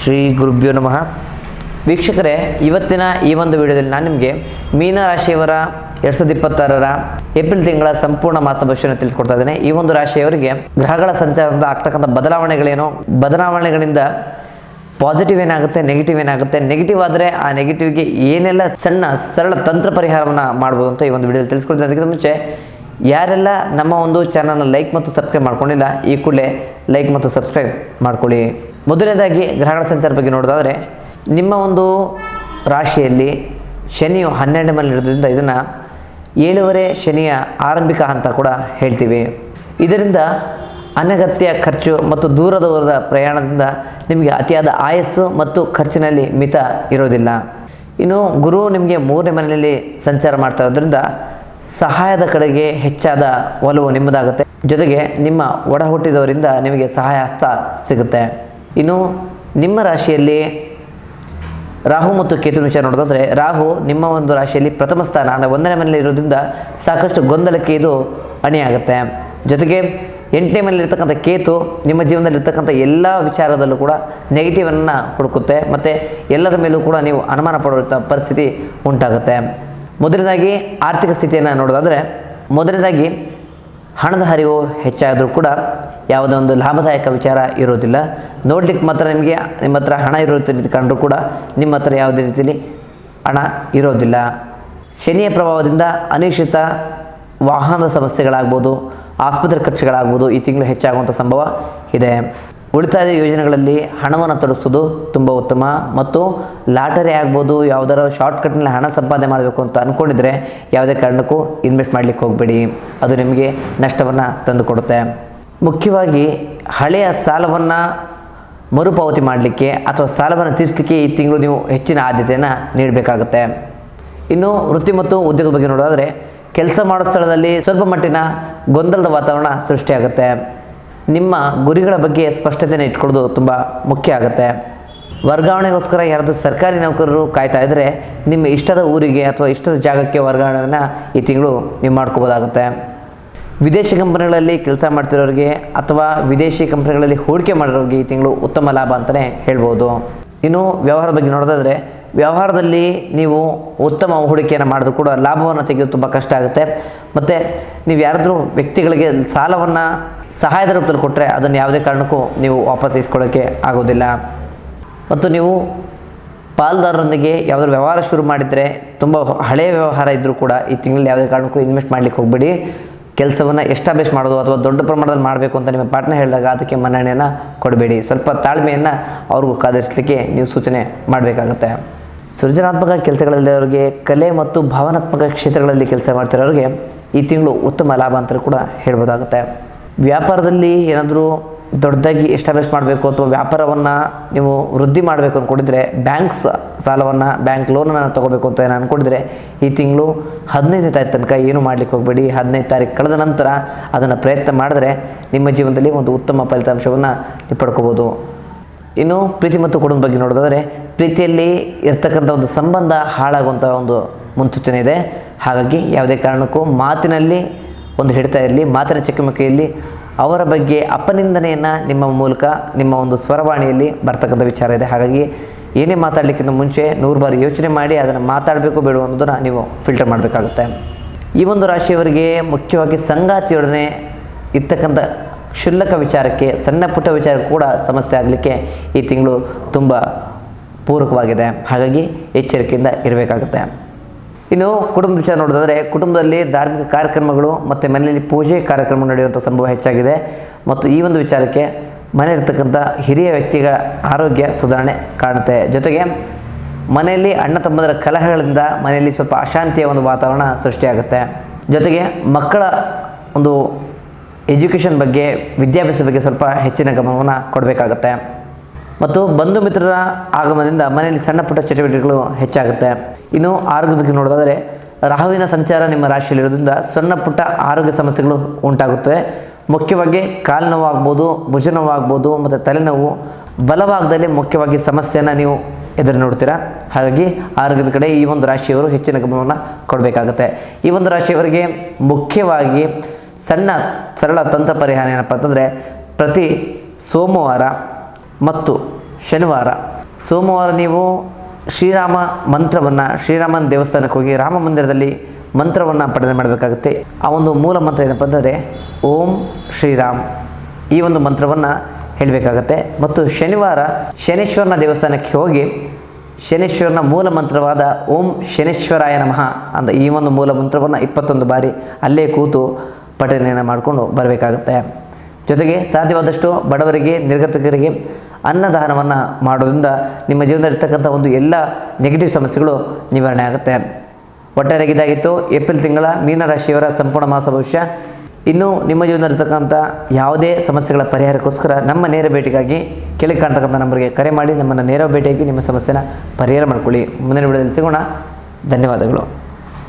ಶ್ರೀ ಗುರುಭ್ಯೋ ನಮಃ. ವೀಕ್ಷಕರೇ, ಇವತ್ತಿನ ಈ ಒಂದು ವಿಡಿಯೋದಲ್ಲಿ ನಾನು ನಿಮಗೆ ಮೀನರಾಶಿಯವರ 2026 ಏಪ್ರಿಲ್ ತಿಂಗಳ ಸಂಪೂರ್ಣ ಮಾಸ ಭವಿಷ್ಯವನ್ನು ತಿಳಿಸ್ಕೊಡ್ತಾ ಇದ್ದೇನೆ. ಈ ಒಂದು ರಾಶಿಯವರಿಗೆ ಗ್ರಹಗಳ ಸಂಚಾರದಿಂದ ಆಗ್ತಕ್ಕಂಥ ಬದಲಾವಣೆಗಳೇನು, ಬದಲಾವಣೆಗಳಿಂದ ಪಾಸಿಟಿವ್ ಏನಾಗುತ್ತೆ, ನೆಗೆಟಿವ್ ಏನಾಗುತ್ತೆ, ನೆಗೆಟಿವ್ ಆದರೆ ಆ ನೆಗೆಟಿವ್ಗೆ ಏನೆಲ್ಲ ಸರಳ ತಂತ್ರ ಪರಿಹಾರವನ್ನು ಮಾಡ್ಬೋದು ಅಂತ ಈ ಒಂದು ವಿಡಿಯೋದಲ್ಲಿ ತಿಳಿಸ್ಕೊಡ್ತೀನಿ. ಅದಕ್ಕಿಂತ ಮುಂಚೆ ಯಾರೆಲ್ಲ ನಮ್ಮ ಒಂದು ಚಾನಲ್ನ ಲೈಕ್ ಮತ್ತು ಸಬ್ಸ್ಕ್ರೈಬ್ ಮಾಡ್ಕೊಂಡಿಲ್ಲ, ಈ ಕೂಡಲೇ ಲೈಕ್ ಮತ್ತು ಸಬ್ಸ್ಕ್ರೈಬ್ ಮಾಡ್ಕೊಳ್ಳಿ. ಮೊದಲನೇದಾಗಿ ಗ್ರಹಗಳ ಸಂಚಾರ ಬಗ್ಗೆ ನೋಡೋದಾದರೆ, ನಿಮ್ಮ ಒಂದು ರಾಶಿಯಲ್ಲಿ ಶನಿಯು 12ನೇ ಮನೆಯಲ್ಲಿ ಇರೋದ್ರಿಂದ ಇದನ್ನು 7ನೇ ಶನಿಯ ಆರಂಭಿಕ ಹಂತ ಕೂಡ ಹೇಳ್ತೀವಿ. ಇದರಿಂದ ಅನಗತ್ಯ ಖರ್ಚು ಮತ್ತು ದೂರದ ಪ್ರಯಾಣದಿಂದ ನಿಮಗೆ ಅತಿಯಾದ ಆಯಸ್ಸು ಮತ್ತು ಖರ್ಚಿನಲ್ಲಿ ಮಿತ ಇರೋದಿಲ್ಲ. ಇನ್ನು ಗುರು ನಿಮಗೆ 3ನೇ ಮನೆಯಲ್ಲಿ ಸಂಚಾರ ಮಾಡ್ತಾ ಇರೋದ್ರಿಂದ ಸಹಾಯದ ಕಡೆಗೆ ಹೆಚ್ಚಾದ ಒಲವು ನಿಮ್ಮದಾಗುತ್ತೆ. ಜೊತೆಗೆ ನಿಮ್ಮ ಒಡ ಹುಟ್ಟಿದವರಿಂದ ನಿಮಗೆ ಸಹಾಯ ಹಸ್ತ ಸಿಗುತ್ತೆ. ಇನ್ನು ನಿಮ್ಮ ರಾಶಿಯಲ್ಲಿ ರಾಹು ಮತ್ತು ಕೇತು ವಿಚಾರ ನೋಡೋದಾದರೆ, ರಾಹು ನಿಮ್ಮ ಒಂದು ರಾಶಿಯಲ್ಲಿ ಪ್ರಥಮ ಸ್ಥಾನ ಅಂದರೆ 1ನೇ ಮನೆಯಲ್ಲಿ ಇರೋದ್ರಿಂದ ಸಾಕಷ್ಟು ಗೊಂದಲಕ್ಕೆ ಇದು ಅಣಿಯಾಗುತ್ತೆ. ಜೊತೆಗೆ 8ನೇ ಮನೆಯಲ್ಲಿರ್ತಕ್ಕಂಥ ಕೇತು ನಿಮ್ಮ ಜೀವನದಲ್ಲಿರ್ತಕ್ಕಂಥ ಎಲ್ಲ ವಿಚಾರದಲ್ಲೂ ಕೂಡ ನೆಗೆಟಿವನ್ನು ಹುಡುಕುತ್ತೆ ಮತ್ತು ಎಲ್ಲರ ಮೇಲೂ ಕೂಡ ನೀವು ಅನುಮಾನ ಪಡುವಂಥ ಪರಿಸ್ಥಿತಿ ಉಂಟಾಗುತ್ತೆ. ಮೊದಲನೇದಾಗಿ ಆರ್ಥಿಕ ಸ್ಥಿತಿಯನ್ನು ನೋಡೋದಾದರೆ, ಮೊದಲನೇದಾಗಿ ಹಣದ ಹರಿವು ಹೆಚ್ಚಾದರೂ ಕೂಡ ಯಾವುದೇ ಒಂದು ಲಾಭದಾಯಕ ವಿಚಾರ ಇರೋದಿಲ್ಲ. ನೋಡ್ಲಿಕ್ಕೆ ಮಾತ್ರ ನಿಮಗೆ ನಿಮ್ಮ ಹತ್ರ ಹಣ ಇರೋ ರೀತಿ ಕಂಡರೂ ಕೂಡ ನಿಮ್ಮ ಹತ್ರ ಯಾವುದೇ ರೀತಿಯಲ್ಲಿ ಹಣ ಇರೋದಿಲ್ಲ. ಶನಿಯ ಪ್ರಭಾವದಿಂದ ಅನಿಶ್ಚಿತ ವಾಹನದ ಸಮಸ್ಯೆಗಳಾಗ್ಬೋದು, ಆಸ್ಪತ್ರೆ ಖರ್ಚುಗಳಾಗ್ಬೋದು ಈ ತಿಂಗಳು ಹೆಚ್ಚಾಗುವಂಥ ಸಂಭವ ಇದೆ. ಉಳಿತಾಯ ಯೋಜನೆಗಳಲ್ಲಿ ಹಣವನ್ನು ತೊಡಗಿಸೋದು ತುಂಬ ಉತ್ತಮ. ಮತ್ತು ಲಾಟರಿ ಆಗ್ಬೋದು, ಯಾವುದಾದ್ರು ಶಾರ್ಟ್ಕಟ್ನಲ್ಲಿ ಹಣ ಸಂಪಾದನೆ ಮಾಡಬೇಕು ಅಂತ ಅಂದ್ಕೊಂಡಿದ್ರೆ ಯಾವುದೇ ಕಾರಣಕ್ಕೂ ಇನ್ವೆಸ್ಟ್ ಮಾಡಲಿಕ್ಕೆ ಹೋಗಬೇಡಿ, ಅದು ನಿಮಗೆ ನಷ್ಟವನ್ನು ತಂದುಕೊಡುತ್ತೆ. ಮುಖ್ಯವಾಗಿ ಹಳೆಯ ಸಾಲವನ್ನು ಮರುಪಾವತಿ ಮಾಡಲಿಕ್ಕೆ ಅಥವಾ ಸಾಲವನ್ನು ತೀರಿಸಲಿಕ್ಕೆ ಈ ತಿಂಗಳು ನೀವು ಹೆಚ್ಚಿನ ಆದ್ಯತೆಯನ್ನು ನೀಡಬೇಕಾಗುತ್ತೆ. ಇನ್ನು ವೃತ್ತಿ ಮತ್ತು ಉದ್ಯೋಗದ ಬಗ್ಗೆ ನೋಡೋದಾದರೆ, ಕೆಲಸ ಮಾಡೋ ಸ್ಥಳದಲ್ಲಿ ಸ್ವಲ್ಪ ಮಟ್ಟಿನ ಗೊಂದಲದ ವಾತಾವರಣ ಸೃಷ್ಟಿಯಾಗುತ್ತೆ. ನಿಮ್ಮ ಗುರಿಗಳ ಬಗ್ಗೆ ಸ್ಪಷ್ಟತೆಯನ್ನು ಇಟ್ಕೊಳ್ಳೋದು ತುಂಬ ಮುಖ್ಯ ಆಗುತ್ತೆ. ವರ್ಗಾವಣೆಗೋಸ್ಕರ ಯಾರಾದರೂ ಸರ್ಕಾರಿ ನೌಕರರು ಕಾಯ್ತಾ ಇದ್ದರೆ ನಿಮ್ಮ ಇಷ್ಟದ ಊರಿಗೆ ಅಥವಾ ಇಷ್ಟದ ಜಾಗಕ್ಕೆ ವರ್ಗಾವಣೆಯನ್ನು ಈ ತಿಂಗಳು ನೀವು ಮಾಡ್ಕೋಬೋದಾಗುತ್ತೆ. ವಿದೇಶಿ ಕಂಪನಿಗಳಲ್ಲಿ ಕೆಲಸ ಮಾಡ್ತಿರೋರಿಗೆ ಅಥವಾ ವಿದೇಶಿ ಕಂಪನಿಗಳಲ್ಲಿ ಹೂಡಿಕೆ ಮಾಡಿರೋರಿಗೆ ಈ ತಿಂಗಳು ಉತ್ತಮ ಲಾಭ ಅಂತಲೇ ಹೇಳ್ಬೋದು. ಇನ್ನು ವ್ಯವಹಾರದ ಬಗ್ಗೆ ನೋಡೋದಾದರೆ, ವ್ಯವಹಾರದಲ್ಲಿ ನೀವು ಉತ್ತಮ ಹೂಡಿಕೆಯನ್ನು ಮಾಡಿದ್ರು ಕೂಡ ಲಾಭವನ್ನು ತೆಗೆಯೋದು ತುಂಬ ಕಷ್ಟ ಆಗುತ್ತೆ. ಮತ್ತು ನೀವು ಯಾರಾದರೂ ವ್ಯಕ್ತಿಗಳಿಗೆ ಸಾಲವನ್ನು ಸಹಾಯದ ರೂಪದಲ್ಲಿ ಕೊಟ್ಟರೆ ಅದನ್ನು ಯಾವುದೇ ಕಾರಣಕ್ಕೂ ನೀವು ವಾಪಸ್ ಇಸ್ಕೊಳ್ಳೋಕ್ಕೆ ಆಗೋದಿಲ್ಲ. ಮತ್ತು ನೀವು ಪಾಲುದಾರರೊಂದಿಗೆ ಯಾವುದಾದ್ರು ವ್ಯವಹಾರ ಶುರು ಮಾಡಿದರೆ, ತುಂಬ ಹಳೆಯ ವ್ಯವಹಾರ ಇದ್ದರೂ ಕೂಡ ಈ ತಿಂಗಳಲ್ಲಿ ಯಾವುದೇ ಕಾರಣಕ್ಕೂ ಇನ್ವೆಸ್ಟ್ ಮಾಡಲಿಕ್ಕೆ ಹೋಗಬೇಡಿ. ಕೆಲಸವನ್ನು ಎಸ್ಟಾಬ್ಲಿಷ್ ಮಾಡೋದು ಅಥವಾ ದೊಡ್ಡ ಪ್ರಮಾಣದಲ್ಲಿ ಮಾಡಬೇಕು ಅಂತ ನಿಮ್ಮ ಪಾರ್ಟ್ನರ್ ಹೇಳಿದಾಗ ಅದಕ್ಕೆ ಮನ್ನಣೆಯನ್ನು ಕೊಡಬೇಡಿ. ಸ್ವಲ್ಪ ತಾಳ್ಮೆಯನ್ನು ಅವ್ರಿಗೂ ಕಾದಿರಿಸಲಿಕ್ಕೆ ನೀವು ಸೂಚನೆ ಮಾಡಬೇಕಾಗತ್ತೆ. ಸೃಜನಾತ್ಮಕ ಕೆಲಸಗಳಲ್ಲಿರೋರಿಗೆ, ಕಲೆ ಮತ್ತು ಭಾವನಾತ್ಮಕ ಕ್ಷೇತ್ರಗಳಲ್ಲಿ ಕೆಲಸ ಮಾಡ್ತಿರೋರಿಗೆ ಈ ತಿಂಗಳು ಉತ್ತಮ ಲಾಭ ಅಂತ ಕೂಡ ಹೇಳ್ಬೋದಾಗುತ್ತೆ. ವ್ಯಾಪಾರದಲ್ಲಿ ಏನಾದರೂ ದೊಡ್ಡದಾಗಿ ಎಸ್ಟಾಬ್ಲಿಷ್ ಮಾಡಬೇಕು ಅಥವಾ ವ್ಯಾಪಾರವನ್ನು ನೀವು ವೃದ್ಧಿ ಮಾಡಬೇಕು ಅಂದ್ಕೊಂಡಿದ್ರೆ, ಬ್ಯಾಂಕ್ ಲೋನನ್ನು ತೊಗೋಬೇಕು ಅಂತ ಅಂದ್ಕೊಂಡಿದ್ರೆ ಈ ತಿಂಗಳು 15ನೇ ತಾರೀಕು ತನಕ ಏನು ಮಾಡಲಿಕ್ಕೆ ಹೋಗಬೇಡಿ. 15ನೇ ತಾರೀಕು ಕಳೆದ ನಂತರ ಅದನ್ನು ಪ್ರಯತ್ನ ಮಾಡಿದ್ರೆ ನಿಮ್ಮ ಜೀವನದಲ್ಲಿ ಒಂದು ಉತ್ತಮ ಫಲಿತಾಂಶವನ್ನು ನೀವು ಪಡ್ಕೋಬೋದು. ಇನ್ನು ಪ್ರೀತಿ ಮತ್ತು ಕುಟುಂಬ ಬಗ್ಗೆ ನೋಡೋದಾದರೆ, ಪ್ರೀತಿಯಲ್ಲಿ ಇರ್ತಕ್ಕಂಥ ಒಂದು ಸಂಬಂಧ ಹಾಳಾಗುವಂಥ ಒಂದು ಮುನ್ಸೂಚನೆ ಇದೆ. ಹಾಗಾಗಿ ಯಾವುದೇ ಕಾರಣಕ್ಕೂ ಮಾತಿನಲ್ಲಿ ಒಂದು ಹಿಡಿತಾ ಇರಲಿ, ಮಾತಿನ ಚಕಮಕಿಯಲ್ಲಿ ಅವರ ಬಗ್ಗೆ ಅಪನಿಂದನೆಯನ್ನು ನಿಮ್ಮ ಮೂಲಕ ನಿಮ್ಮ ಒಂದು ಸ್ವರವಾಣಿಯಲ್ಲಿ ಬರ್ತಕ್ಕಂಥ ವಿಚಾರ ಇದೆ. ಹಾಗಾಗಿ ಏನೇ ಮಾತಾಡಲಿಕ್ಕಿಂತ ಮುಂಚೆ 100 ಬಾರಿ ಯೋಚನೆ ಮಾಡಿ ಅದನ್ನು ಮಾತಾಡಬೇಕು ಬೇಡ ಅನ್ನೋದನ್ನು ನೀವು ಫಿಲ್ಟರ್ ಮಾಡಬೇಕಾಗುತ್ತೆ. ಈ ಒಂದು ರಾಶಿಯವರಿಗೆ ಮುಖ್ಯವಾಗಿ ಸಂಗಾತಿಯೊಡನೆ ಇರ್ತಕ್ಕಂಥ ಕ್ಷುಲ್ಲಕ ವಿಚಾರಕ್ಕೆ, ಸಣ್ಣ ಪುಟ್ಟ ವಿಚಾರಕ್ಕೆ ಕೂಡ ಸಮಸ್ಯೆ ಆಗಲಿಕ್ಕೆ ಈ ತಿಂಗಳು ತುಂಬ ಪೂರಕವಾಗಿದೆ. ಹಾಗಾಗಿ ಎಚ್ಚರಿಕೆಯಿಂದ ಇರಬೇಕಾಗುತ್ತೆ. ಇನ್ನು ಕುಟುಂಬದ ವಿಚಾರ ನೋಡೋದಾದರೆ, ಕುಟುಂಬದಲ್ಲಿ ಧಾರ್ಮಿಕ ಕಾರ್ಯಕ್ರಮಗಳು ಮತ್ತು ಮನೆಯಲ್ಲಿ ಪೂಜೆ ಕಾರ್ಯಕ್ರಮ ನಡೆಯುವಂಥ ಸಂಭವ ಹೆಚ್ಚಾಗಿದೆ. ಮತ್ತು ಈ ಒಂದು ವಿಚಾರಕ್ಕೆ ಮನೆಯಲ್ಲಿರ್ತಕ್ಕಂಥ ಹಿರಿಯ ವ್ಯಕ್ತಿಗಳ ಆರೋಗ್ಯ ಸುಧಾರಣೆ ಕಾಣುತ್ತೆ. ಜೊತೆಗೆ ಮನೆಯಲ್ಲಿ ಅಣ್ಣ ತಮ್ಮದರ ಕಲಹಗಳಿಂದ ಮನೆಯಲ್ಲಿ ಸ್ವಲ್ಪ ಅಶಾಂತಿಯ ಒಂದು ವಾತಾವರಣ ಸೃಷ್ಟಿಯಾಗುತ್ತೆ. ಜೊತೆಗೆ ಮಕ್ಕಳ ಒಂದು ಎಜುಕೇಷನ್ ಬಗ್ಗೆ, ವಿದ್ಯಾಭ್ಯಾಸದ ಬಗ್ಗೆ ಸ್ವಲ್ಪ ಹೆಚ್ಚಿನ ಗಮನವನ್ನು ಕೊಡಬೇಕಾಗತ್ತೆ. ಮತ್ತು ಬಂಧು ಮಿತ್ರರ ಆಗಮನದಿಂದ ಮನೆಯಲ್ಲಿ ಸಣ್ಣ ಪುಟ್ಟ ಚಟುವಟಿಕೆಗಳು ಹೆಚ್ಚಾಗುತ್ತೆ. ಇನ್ನು ಆರೋಗ್ಯದ ಬಗ್ಗೆ ನೋಡೋದಾದರೆ, ರಾಹುವಿನ ಸಂಚಾರ ನಿಮ್ಮ ರಾಶಿಯಲ್ಲಿರೋದ್ರಿಂದ ಸಣ್ಣ ಪುಟ್ಟ ಆರೋಗ್ಯ ಸಮಸ್ಯೆಗಳು ಉಂಟಾಗುತ್ತದೆ. ಮುಖ್ಯವಾಗಿ ಕಾಲು ನೋವು ಆಗ್ಬೋದು, ಭುಜ ನೋವು ಆಗ್ಬೋದು ಮತ್ತು ತಲೆನೋವು. ಬಲಭಾಗದಲ್ಲಿ ಮುಖ್ಯವಾಗಿ ಸಮಸ್ಯೆಯನ್ನು ನೀವು ಎದುರು ನೋಡ್ತೀರಾ. ಹಾಗಾಗಿ ಆರೋಗ್ಯದ ಕಡೆ ಈ ಒಂದು ರಾಶಿಯವರು ಹೆಚ್ಚಿನ ಗಮನವನ್ನು ಕೊಡಬೇಕಾಗುತ್ತೆ. ಈ ಒಂದು ರಾಶಿಯವರಿಗೆ ಮುಖ್ಯವಾಗಿ ಸರಳ ತಂತ್ರ ಪರಿಹಾರ ಏನಪ್ಪ ಅಂತಂದರೆ, ಪ್ರತಿ ಸೋಮವಾರ ಮತ್ತು ಶನಿವಾರ ಸೋಮವಾರ ನೀವು ಶ್ರೀರಾಮ ಮಂತ್ರವನ್ನು, ಶ್ರೀರಾಮನ ದೇವಸ್ಥಾನಕ್ಕೆ ಹೋಗಿ ರಾಮ ಮಂದಿರದಲ್ಲಿ ಮಂತ್ರವನ್ನು ಪಠನೆ ಮಾಡಬೇಕಾಗುತ್ತೆ. ಆ ಒಂದು ಮೂಲ ಮಂತ್ರ ಏನಪ್ಪ ಅಂತಂದರೆ ಓಂ ಶ್ರೀರಾಮ್, ಈ ಒಂದು ಮಂತ್ರವನ್ನು ಹೇಳಬೇಕಾಗತ್ತೆ. ಮತ್ತು ಶನಿವಾರ ಶನೇಶ್ವರನ ದೇವಸ್ಥಾನಕ್ಕೆ ಹೋಗಿ ಶನೇಶ್ವರನ ಮೂಲ ಮಂತ್ರವಾದ ಓಂ ಶನೇಶ್ವರಾಯ ನಮಃ ಅಂತ ಈ ಒಂದು ಮೂಲ ಮಂತ್ರವನ್ನು 21 ಬಾರಿ ಅಲ್ಲೇ ಕೂತು ಪಠನೆಯನ್ನು ಮಾಡಿಕೊಂಡು ಬರಬೇಕಾಗುತ್ತೆ. ಜೊತೆಗೆ ಸಾಧ್ಯವಾದಷ್ಟು ಬಡವರಿಗೆ, ನಿರ್ಗತಿಕರಿಗೆ ಅನ್ನದಾನವನ್ನು ಮಾಡೋದ್ರಿಂದ ನಿಮ್ಮ ಜೀವನದಲ್ಲಿರ್ತಕ್ಕಂಥ ಒಂದು ಎಲ್ಲ ನೆಗೆಟಿವ್ ಸಮಸ್ಯೆಗಳು ನಿವಾರಣೆ ಆಗುತ್ತೆ. ಒಟ್ಟಾರೆಯಾಗಿ ಇದಾಗಿತ್ತು ಏಪ್ರಿಲ್ ತಿಂಗಳ ಮೀನರಾಶಿಯವರ ಸಂಪೂರ್ಣ ಮಾಸ ಭವಿಷ್ಯ. ಇನ್ನು ನಿಮ್ಮ ಜೀವನದಲ್ಲಿರ್ತಕ್ಕಂಥ ಯಾವುದೇ ಸಮಸ್ಯೆಗಳ ಪರಿಹಾರಕ್ಕೋಸ್ಕರ ನಮ್ಮ ನೇರ ಭೇಟಿಗಾಗಿ ಕೆಳಗೆ ಕಾಣ್ತಕ್ಕಂಥ ನಂಬರ್ಗೆ ಕರೆ ಮಾಡಿ ನಮ್ಮನ್ನು ನೇರ ಭೇಟಿಯಾಗಿ ನಿಮ್ಮ ಸಮಸ್ಯೆನ ಪರಿಹಾರ ಮಾಡ್ಕೊಳ್ಳಿ. ಮುಂದಿನ ವಿಡಿಯೋದಲ್ಲಿ ಸಿಗೋಣ. ಧನ್ಯವಾದಗಳು.